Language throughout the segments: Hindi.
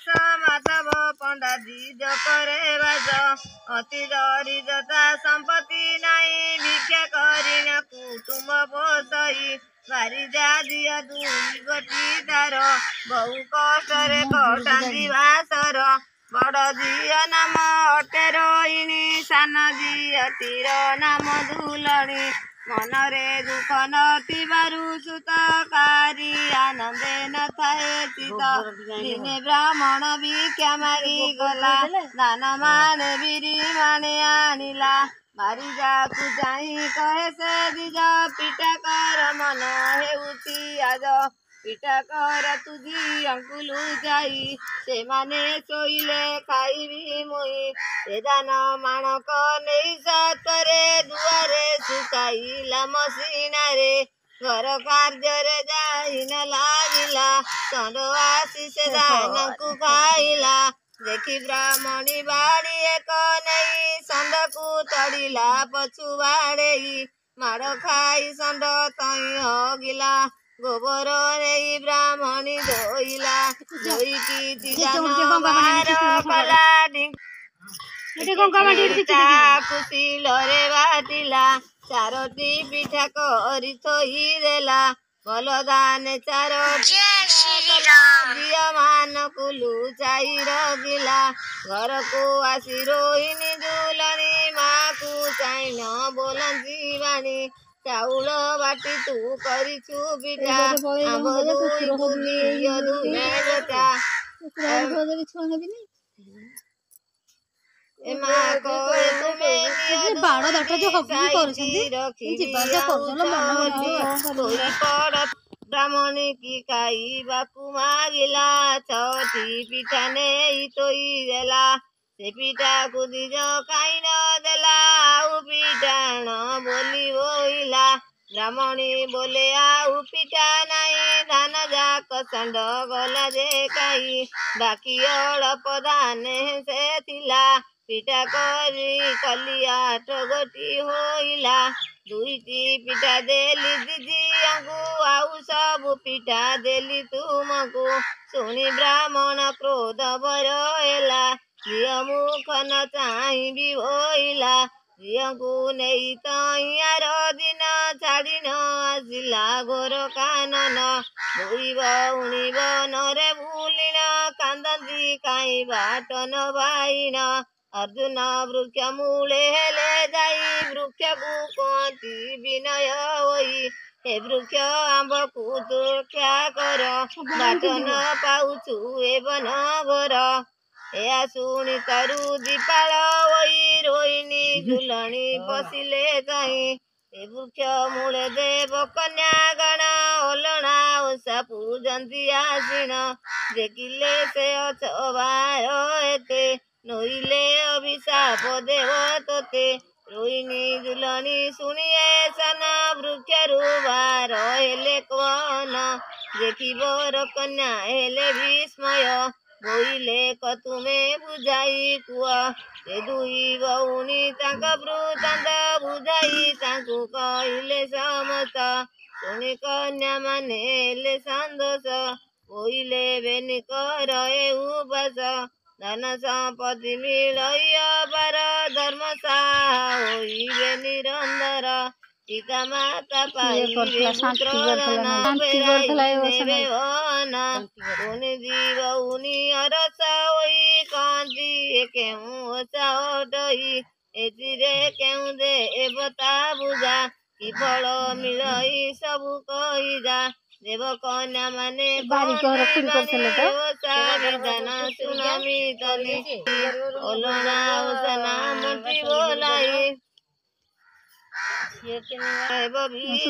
माधव पंडा दीज करे बाज अति दरिद्रता संपत्ति नहीं भिक्षा करिन कुटुंब पोषई बारिजा दिया दुई गोटी तार बहु कष्टरे कटांदी बासर बड़ झील नाम अटे रोहिणी सान झीलटीर नाम दुलणी मनरे दुख नथिबारु सुतकारी आनंदे न थाए चित दिने ब्राह्मण भिक्षा मागी गला दान माने बिरी माने आनिला बारिजाकु जाई कहे से दिज पिटा कर मन हेउची आज पिटा कर तुझी अंकुलु जाई से माने सोइले खाइबी मुई से दान माणक नहीं सतरे दुआरे सुखाइला मसिनारे घर कार्य जाई न लागिला चंड आसी से दान को खाइला देखी ब्राह्मणी बाड़ी एक नहीं षंड को तड़िला पछु बाड़े माड़ खाई षंड तई हगिला गोबर नहीं ब्राह्मणी धोइला धोईकी बार कला खुशी लरे बाटिला चारोटी पिठा करी थोई देला बलदान चारोटी झियो मान कुलु चाई रगिला घर को आसी रोहिणी दुलनी माँ को चाई न बोलंती बाणी चाउल बाटी तू करिछु पिठा आंब दुई बुझी दुई बेटा ब्राह्मणी की खाइबाकु मागिला छठी पिठा नहीं तोई देला से पिठा को दिज खाई न देला आउ पिठा न बोली बोइला ब्राह्मणी बोले आउ पिठा नहीं धान जाक षंड गला जे खाई बाकी अड़प दाने से थिला पिठा करी कली 8 गोटी होइला दुईटी पिठा देली दिदियांकु आउ सब पिठा देली तुमको सुनी ब्राह्मण क्रोध बरएला झिय मुख न चाहिबी होइला झियंकु नहीं तैयार दिन छाड़ी न आसिला घोर कानन धोइब उणिब नरे भूलिन कांदंती काई बाट न पाइन अर्जुन वृक्ष मूले हेले जाई वृक्ष को कहती विनय होई हे वृक्ष आंब को सुरक्षा कर बाट न पाउछु एवन घर या शुणी तरु दीपाल होई रोहिणी दुलणी पशिले जाई हे वृक्ष मूले देव कन्या गण ओलणा ओषा पूजंती आसीन देखिले से अछबार एते नोइले अभिशाप देव तोते रोहिणी दुलनी शुणिए सन वृक्ष रुबार हेले कौन देखिबर कन्या हेले विस्मय बोइले कतुमे बुझाई कुआ से दुई भौणी तांक वृत्तांत बुझाई तांकु कहिले समस्त शुणी कन्या माने हेले संदोष बोइले बेनी कर उपास धन संपत्ति मिलय पर धर्म होइबे निरंतर पिता माता पाइबे पुत्र धन फेराइबे वन पुनि जीव उनि अरस होई कांती केहू ओषा हटई एथिरे केहू देवता बुझा कि फल मिलई सबु कहिजा देव कन्या माने विधान सुनामी तली ओलना ओसना मंत्री बोलाई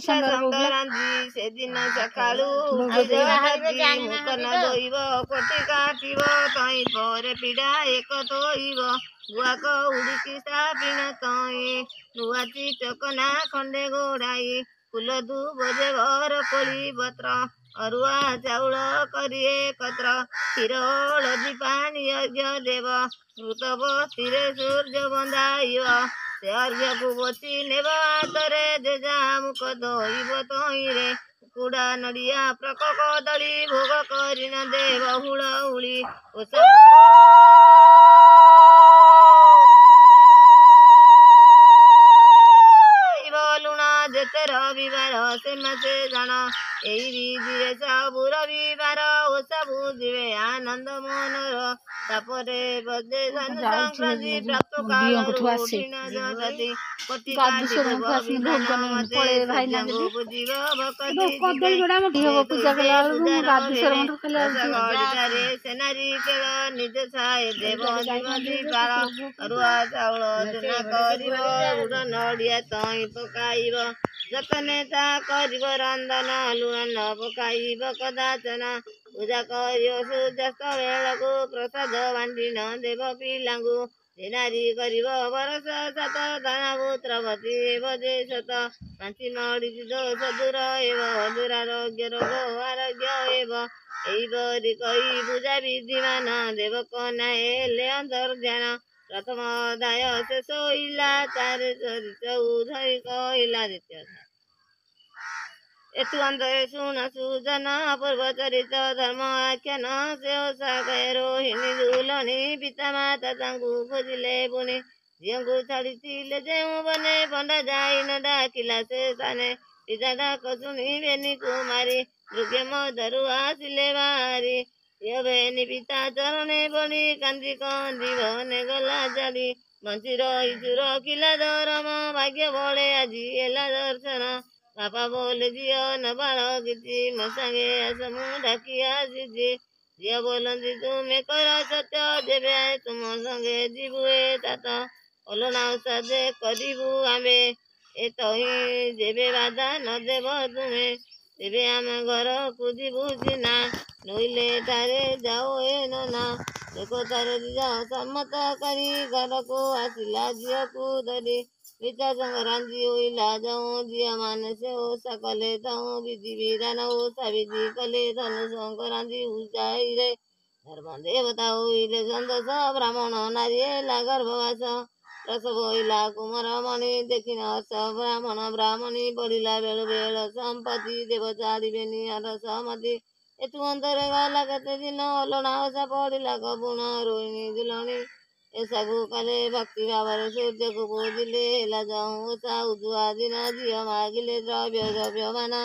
संक्रांति से दिन सकालू मुकन धोइब कोटी काटिब तई पर पीड़ा एक धोइब गुआक उड़िकी सापिन तई नुआ चकना खंडे गोड़ाई फूल दुबजे भर कोली पत्र अरुआ चाउल करिए कत्र क्षीर हलदी पानी यज्ञ देव मृत बस्तीरे सूर्य बंधाइब से अर्घ्य को बची नेब हातरे जेजा मुख धोइब तईरे କୁକୁଡ଼ା ନଡ଼ିଆ ପ୍ରକ କଦଳୀ ଭୋଗ କରିନ ଦେବ ହୁଳହୁଳି ଲୁଣ ଯେତେ ରବିବାର ସେ ମାସେ ଜାଣ ଏଇ ବିଧିରେ ସବୁ ରବିବାର ଓଷା ବୁଝିବେ ଆନନ୍ଦ ମନର ତାପରେ ବଦେ ସଂକ୍ରାନ୍ତି ପ୍ରାପ୍ତ କାଳରୁ ଉଠିନ ଜଗତି କୋଟି କାଟି ପୂର୍ବ ବିଧାନ ମତେ ସୂର୍ଯ୍ୟଙ୍କୁ ପୂଜିବ ଭକତି ଗଡ଼ିଟାରେ ସେନାରୀ କେଳ ନିଜ ଛାଏ ଦେବ ଜୀବତି ପାଳ ଅରୁଆ ଚାଉଳ ଚୁନା କରିବ ଗୁଡ଼ ନଡ଼ିଆ ତଇଁ ପକାଇବ ଯତନେ ତା କରିବ ରନ୍ଧନ ଲୁଣ ନ ପକାଇବ କଦାଚନ ପୂଜା କରିବ ସୂର୍ଯ୍ୟାସ୍ତ ବେଳକୁ ପ୍ରସାଦ ବାଣ୍ଟି ନ ଦେବ ପିଲାଙ୍କୁ ନାରୀ କରିବ ବରଷ ସାତ ଦାନା ପୁତ୍ରବତୀ ହେବ ଯେ ସତ ପାଞ୍ଚି ମଡ଼ିଛି ଦୋଷ ଦୂର ହେବ ଦୁରାରୋଗ୍ୟ ରୋଗ ଆରୋଗ୍ୟ ହେବ ଏଇପରି କହି ପୂଜା ବିଧିମାନ ଦେବ କନ୍ୟା ହେଲେ ଅନ୍ତର୍ଧ୍ୟାନ ପ୍ରଥମ ଅଧ୍ୟାୟ ଶେଷ ହୋଇଲା ତାର ଚଉଧରି କହିଲା ଦ୍ୱିତୀୟ ଏତୁ ଅନ୍ତରେ ଶୁଣ ସୁଜନ ପୂର୍ବ ଚରିତ ଧର୍ମ ଆଖ୍ୟାନ ସେ ଓଷା କହେ ରୋହିଣୀ ଦୁଲଣୀ ପିତା ମାତା ତାଙ୍କୁ ଖୋଜିଲେ ପୁଣି ଝିଅଙ୍କୁ ଛାଡ଼ିଥିଲେ ଯେଉଁ ବନେ ପଣ୍ଡା ଯାଇ ନ ଡାକିଲା ସେ ସ୍ଥାନେ ପିତା ଡାକ ଶୁଣିବେନି କୁମାରୀ ଦୁର୍ଗେ ମଧରୁ ଆସିଲେ ବାହାରି ଝିଅ ବେନି ପିତା ଚରଣେ ପଡ଼ି କାନ୍ଦି କନ୍ଦି ବନେ ଗଲା ଜାଡ଼ି ବଞ୍ଚି ରହିଛୁ ରଖିଲା ଧରମ ଭାଗ୍ୟ ବଳେ ଆଜି ହେଲା ଦର୍ଶନ ବାପା ବୋଲେ ଝିଅ ନବାଳ କିଛି ମୋ ସାଙ୍ଗେ ଆସ ମୁଁ ଡାକି ଆସିଛି ଝିଅ ବୋଲନ୍ତି ତୁମେ କର ସତ୍ୟ ଯେବେ ତୁମ ସଙ୍ଗେ ଯିବୁ ଏ ତାତ ଅଲଣା ଓଷା ଯେ କରିବୁ ଆମେ ଏ ତହିଁ ଯେବେ ବାଧା ନ ଦେବ ତୁମେ ତେବେ ଆମେ ଘରକୁ ଯିବୁ ସିନା ନଇଲେ ଏଠାରେ ଯାଉ ଏ ନନା ଦେଖ ତାର ଦିଜା ସମ୍ମତ କରି ଘରକୁ ଆସିଲା ଝିଅକୁ ଧରି ପିତା ସଂକ୍ରାନ୍ତି ହୋଇଲା ଯେଉଁ ଝିଅ ମାନେ ସେ ଓଷା କଲେ ତାଉ ବିଧି ବିଧାନ ଓଷା ବିଧି କଲେ ଧନୁ ସଂକ୍ରାନ୍ତି ଉଜାଇରେ ଧର୍ମ ଦେବତା ହୋଇଲେ ସନ୍ତୋଷ ବ୍ରାହ୍ମଣ ନାରୀ ହେଲା ଗର୍ଭବାସ ପ୍ରସବ ହୋଇଲା କୁମାର ମଣି ଦେଖିନ ହର୍ଷ ବ୍ରାହ୍ମଣ ବ୍ରାହ୍ମଣୀ ବଢ଼ିଲା ବେଳୁ ବେଳ ସମ୍ପତ୍ତି ଦେବ ଛାଡ଼ିବେନି ହରସ ମତି ଏଠୁ ଅନ୍ତରେ ଗଲା କେତେ ଦିନ ଅଲଣା ଓଷା ପଡ଼ିଲା କବୁଣ ରୋହିଣୀ ଦୁଲଣୀ ଏସବୁ କଲେ ଭକ୍ତି ଭାବରେ ସୂର୍ଯ୍ୟକୁ ପୂଜିଲେ ହେଲା ଯେଉଁ ଓଷା ଉଜୁଆ ଦିନ ଝିଅ ମାଗିଲେ ଦ୍ରବ୍ୟମାନ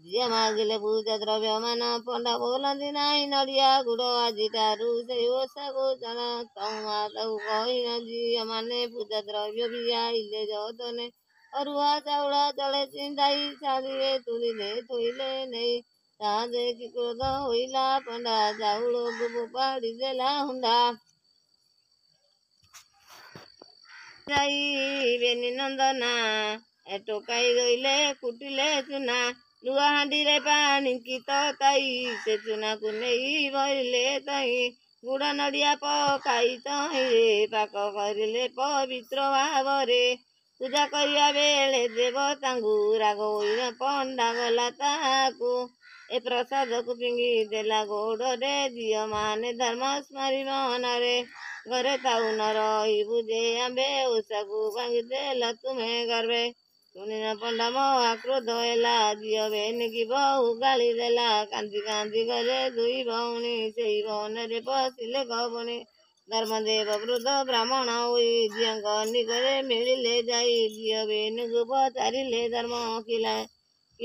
ଝିଅ ମାଗିଲେ ପୂଜା ଦ୍ରବ୍ୟମାନ ପଣ୍ଡା ବୋଲନ୍ତି ନାହିଁ ନଡ଼ିଆ ଗୁଡ଼ ଆଜିଠାରୁ ସେଇ ଓଷାକୁ ଜଣ ତଉ ମାତାକୁ କହିନ ଝିଅ ମାନେ ପୂଜା ଦ୍ରବ୍ୟ ବି ଆଇଲେ ଯତନେ ଅରୁଆ ଚାଉଳ ତଳେ ଚିନ୍ତାଇ ଛାଡ଼ିବେ ତୁଳିଲେ ଥୋଇଲେ ନେଇ ତା ଦେଖି କ୍ରୋଧ ହୋଇଲା ପଣ୍ଡା ଚାଉଳକୁ ଫୋପାଡ଼ି ଦେଲା ହୁଣ୍ଡା ଯାଇବେନି ନନ୍ଦନା ଟୋକାଇ ରହିଲେ କୁଟିଲେ ଚୁନା ଲୁହା ହାଣ୍ଡିରେ ପାଣି କି ତତାଇ ସେ ଚୁନାକୁ ନେଇ ଭରିଲେ ତହିଁ ଗୁଡ଼ ନଡ଼ିଆ ପକାଇ ତହିଁରେ ପାକ କରିଲେ ପବିତ୍ର ଭାବରେ ପୂଜା କରିବା ବେଳେ ଦେବତାଙ୍କୁ ରାଗ ହୋଇନ ପଣ୍ଡା ଗଲା ତାହାକୁ ଏ ପ୍ରସାଦକୁ ଫିଙ୍ଗି ଦେଲା ଗୋଡ଼ରେ ଝିଅ ମାନେ ଧର୍ମ ସ୍ମରି ମନରେ ଘରେ ଥାଉ ନ ରହିବୁ ଯେ ଆମ୍ଭେ ଓଷାକୁ ଭାଙ୍ଗିଦେଲ ତୁମେ ଗର୍ବେ ଶୁଣିନ ପଣ୍ଡା ମହାକ୍ରୋଧ ହେଲା ଝିଅ ବେନିକି ବହୁ ଗାଳି ଦେଲା କାନ୍ଦି କାନ୍ଦି ଗଲେ ଦୁଇ ଭଉଣୀ ସେଇ ବନରେ ପଶିଲେ ଗବଣି ଧର୍ମଦେବ ବୃଦ୍ଧ ବ୍ରାହ୍ମଣ ହୋଇ ଝିଅଙ୍କ ନିକରେ ମିଳିଲେ ଯାଇ ଝିଅ ବେନୁକୁ ପଚାରିଲେ ଧର୍ମ କି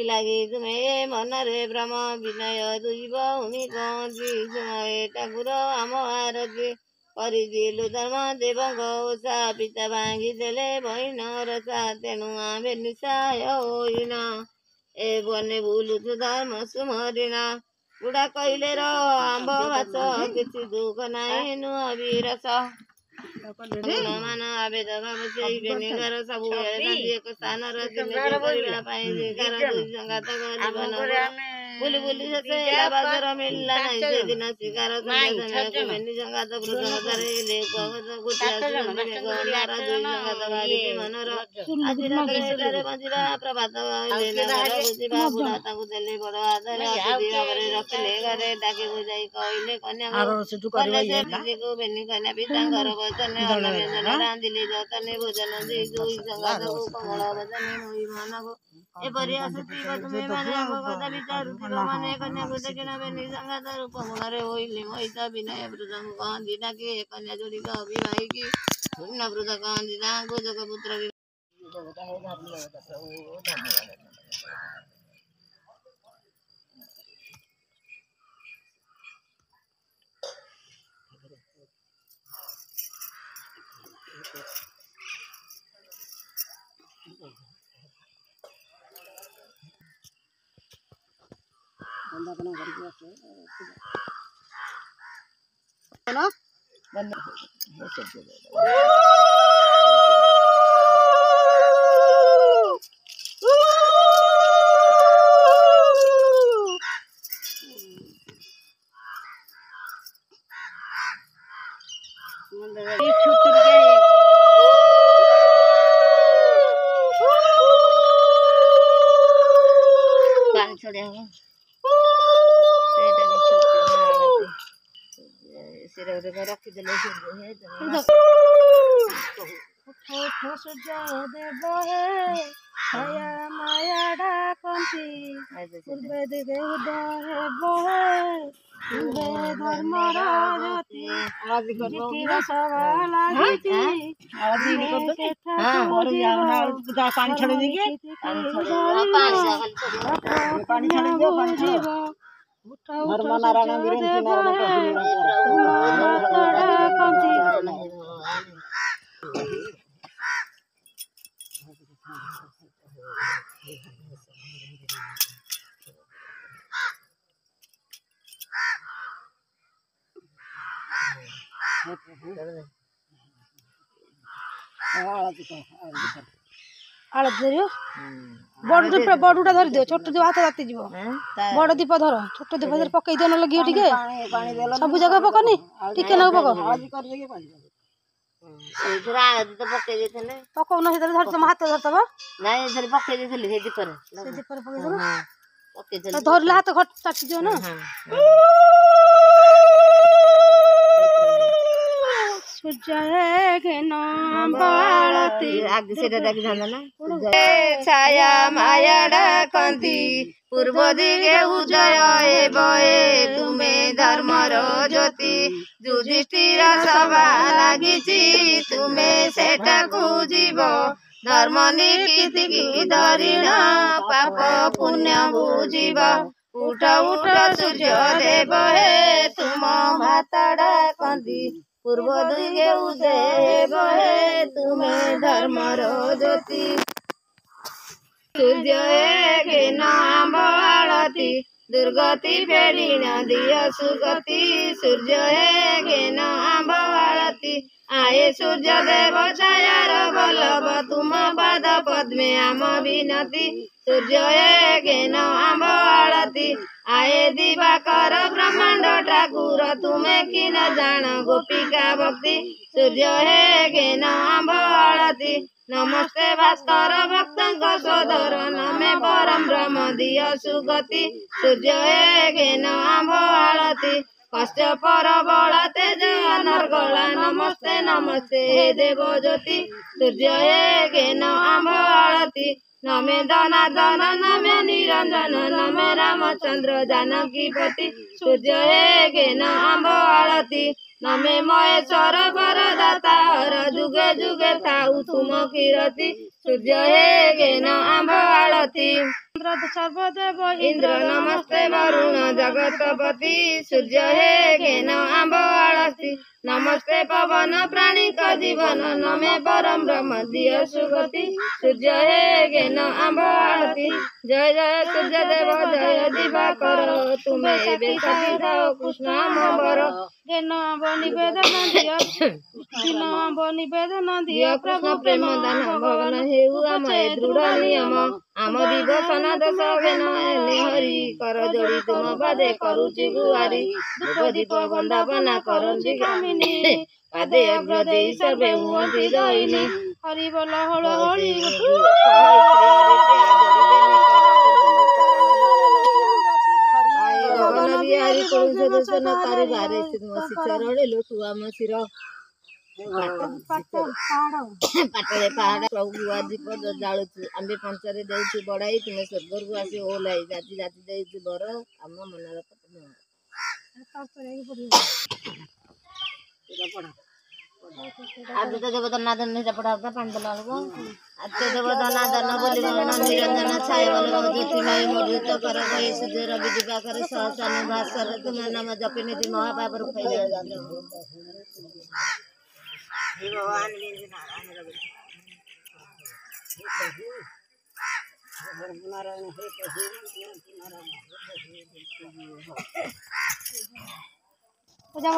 ଲାଗି ତୁମେ ମନରେ ଭ୍ରମ ବିନୟ ଦୁଇ ଭଉଣୀ କହନ୍ତି ଶୁଣ ଏ ଠାକୁର ଆମ ଆରତି କରିଥିଲୁ ଧର୍ମ ଦେବଙ୍କ ଓଷା ପିତା ଭାଙ୍ଗିଦେଲେ ବହିନ ରସା ତେଣୁ ଆମ୍ଭେ ନିଶାୟ ହୋଇନ ଏ ବନେ ବୁଲୁଛୁ ଧର୍ମ ସୁମରିନା ବୁଢ଼ା କହିଲେ ର ଆମ୍ବ ଭାତ କିଛି ଦୁଃଖ ନାହିଁ ନୁହଁ ବିରସ ମାନ ଆବେଦ ଭାବ ସେଇବେନି ଘର ସବୁବେଳେ କାନ୍ଦି ଏକ ସ୍ଥାନର କରିବା ପାଇଁ ଶିକାର ଦୁଇ ସଂଘାତ ଜୀବନ ବୁଲି ବୁଲି ଶେଷ ହେଲା ବାସର ମିଳିଲା ନାହିଁ ସେଦିନ ଶିକାର ସମୟକୁ ବେନି ସଂଘାତ ବୃଦ୍ଧରେ ହେଲେ ଗୋଟିଏ ଗଣ୍ଡାର ଦୁଇ ସଂଘାତ ବାହାରିଲେ ମନର ଆଜି ରାତିରେ ଏଠାରେ ବଞ୍ଚିବା ପ୍ରଭାତ ହେଲେ ଘରକୁ ଯିବା ବୁଢ଼ା ତାଙ୍କୁ ଦେଲେ ବଡ଼ ଆଦର ଅତିଥି ଭାବରେ ରଖିଲେ ଘରେ ଡାକି ବୁଝାଇ କହିଲେ କନ୍ୟାକୁ ବେନି କନ୍ୟା ପିତାଙ୍କର ବଚନେ ଅନ୍ନ ବ୍ୟଞ୍ଜନ ରାନ୍ଧିଲେ ଯତନେ ଭୋଜନ ଦୁଇ ସଂଘାତକୁ କମଳ ବଚନେ ହୋଇ ମନକୁ एपरि आसुथिब तुमे माने भगवत विचारुथिब माने कन्याको देखिन बेनी संगात रूप गुणरे होइले महिषा विनय वृद्धं कहन्ति डाके कन्या जोडिक विवाहिकी पूर्ण वृद्ध कहन्ति ताहाको जग पुत्र रखिदेले सूर्य देव हे छाया माया डाकन्ति पूर्वे दिगे उदय हे धर्मर ज्योति जितिर सभा लागिति पानी छाड़ी देंगे पानी छाड़ी दो नारायण बड़ूटा धरी दियो छोट दीप हाथ राति जीव बड़ दीप धर छोट दीप धर पकई दियो न लगी टिके सब जगह पकनी टिके न पक ସେଇଥିରେ ଆଳତି ତ ପକେଇ ଦେଇଥିଲେ ପକଉନ ସେଥିରେ ଧରି ତମ ହାତ ଧରିଦବ ନାଇଁ ଏଥିରେ ପକେଇ ଦେଇଥିଲି ସେ ଦୀପରେ ପକେଇଦବ ପକେଇଦେଲି ଧରିଲେ ହାତ ଘଟ ଚାଟିଯିବ ନା छाया माया डाकन्ति पूर्व दिगे उदय हे तुमे धर्मर ज्योति युधिष्ठिर सभा लागिछि तुमे सेठाकु जीव धर्म नीति की धरिण पाप पुण्य बुझिब उठ उठ सूर्य देव हे तुम भात डाकन्ति पूर्व दिगे उदय हे तुमे धर्मर ज्योति सूर्य हे नाम आळती दुर्गति फेरी न दिय सुगति सूर्य हे नाम आळती आए सूर्य देव छायार बल्लभ तुम पाद पद्मे आम विनती सूर्य हे नाम आळती आए दिवाकर ब्रह्मांड ठाकुर तुमे कि न जान गोपिका भक्ति सूर्य हे नाम आळती नमस्ते भास्कर भक्त सोदर नमे परम ब्रह्म दिय सुगति सूर्य हे नाम आळती कष्ट पर बल तेज अनर्गला नमस्ते नमस्ते हे देव ज्योति सूर्य हे नाम आळती नमे धनाधन नमे निरंजन नमे रामचंद्र जानकी पति सूर्य हे नाम आळती नमे महेश्वर वरदाता हर जुगे जुगे थाउ तुम कीरति सूर्य हे नाम आळती सर्वदेव इंद्र नमस्ते वरुण जगतपति सूर्य हे नाम आळती नमस्ते पवन प्राणिक जीवन नमे परम ब्रह्म दिय सुगति सूर्य हे नाम आळती जय जय सूर्य देव जय दिवाकर तुमे बेसाओ कृष्ण मोबर निवेदन दिय कृष्ण प्रेम दान भवन हेउ आम दृढ़ नियम आम दिवसन दश बेन हरि कर जोड़ी तुम बादे करुचि गुहारी धूप दीप वंदना करंचि कामिनी पादे अग्र देई सर्वे हुअंति दयिनी हरि बोल हळ हळि गगन बिहारी तुलसी दर्शन तारी बारे सिर चरणे लोटुआ मसिर ପାଟରେ ପାହାଡ଼ ସବୁ ଗୁଆ ଦୀପ ଜାଳୁଛୁ ଆମ୍ଭେ ପଞ୍ଚରେ ଦେଉଛୁ ବଢ଼ାଇ ତୁମେ ସ୍ୱର୍ଗରୁ ଆସି ଓହ୍ଲାଇ ଜାତି ଜାତି ଦେଇଛୁ ବର ଆମ ମନର ଆଜି ତ ଦେବଦନାଦନ ନିଜ ପଢା ହଉଥିଲା ପାଣି ଦେଲା ବେଳକୁ ଆଜି ଦେବଦନାଦନ ବୋଲିବ ନିରଞ୍ଜନ ଛାଏ ବୋଲିବ ଜ୍ୟୋତିମୟୀ ମର୍ଜିତ କର ବହି ସୂର୍ଯ୍ୟର ବିଧି ପାଖରେ ସହସ୍ରାନୀ ଭାସ୍କର ତୁମ ନାମ ଜପି ନିଧି ମହାପାପରୁ ଖାଇବା पूजा